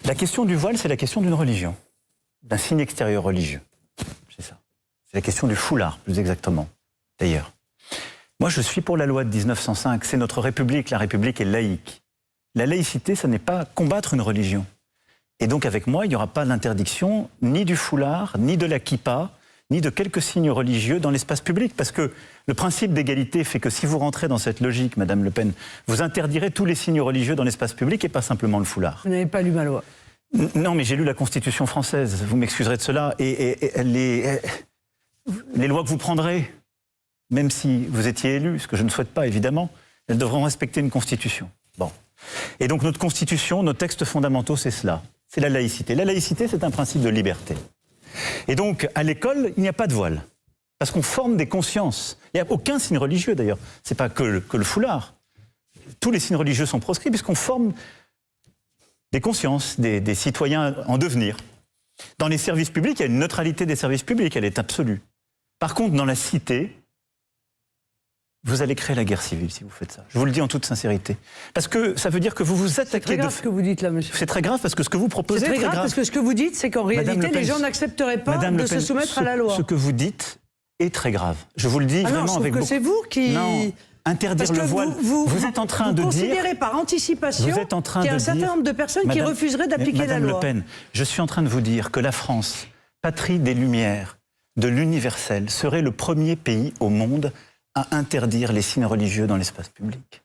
La question du voile, c'est la question d'une religion, d'un signe extérieur religieux. C'est ça. C'est la question du foulard, plus exactement, d'ailleurs. Moi, je suis pour la loi de 1905. C'est notre République. La République est laïque. La laïcité, ça n'est pas combattre une religion. Et donc, avec moi, il n'y aura pas l'interdiction ni du foulard, ni de la kippa, ni de quelques signes religieux dans l'espace public. Parce que le principe d'égalité fait que si vous rentrez dans cette logique, Madame Le Pen, vous interdirez tous les signes religieux dans l'espace public et pas simplement le foulard. Vous n'avez pas lu ma loi. Non, mais j'ai lu la Constitution française. Vous m'excuserez de cela. Et les lois que vous prendrez, même si vous étiez élu, ce que je ne souhaite pas évidemment, elles devront respecter une Constitution. Bon. Et donc notre Constitution, nos textes fondamentaux, c'est cela. C'est la laïcité. La laïcité, c'est un principe de liberté. Et donc, à l'école, il n'y a pas de voile. Parce qu'on forme des consciences. Il n'y a aucun signe religieux, d'ailleurs. Ce n'est pas que le foulard. Tous les signes religieux sont proscrits, puisqu'on forme des consciences, des citoyens en devenir. Dans les services publics, il y a une neutralité des services publics, elle est absolue. Par contre, dans la cité, vous allez créer la guerre civile si vous faites ça. Je vous le dis en toute sincérité. Parce que ça veut dire que vous vous attaquez... C'est très grave ce que vous dites là, monsieur. C'est très grave parce que ce que vous proposez est très grave. Parce que ce que vous dites, c'est qu'en réalité, les gens n'accepteraient pas de se soumettre à la loi. Ce que vous dites est très grave. Je vous le dis vraiment non, avec beaucoup... c'est vous qui... Non, interdire le voile... Vous êtes en train de dire... Vous considérez par anticipation qu'il y a un certain nombre de personnes qui refuseraient d'appliquer la loi. Madame Le Pen, je suis en train de vous dire que la France, patrie des Lumières, de l'universel, serait le premier pays au monde à interdire les signes religieux dans l'espace public.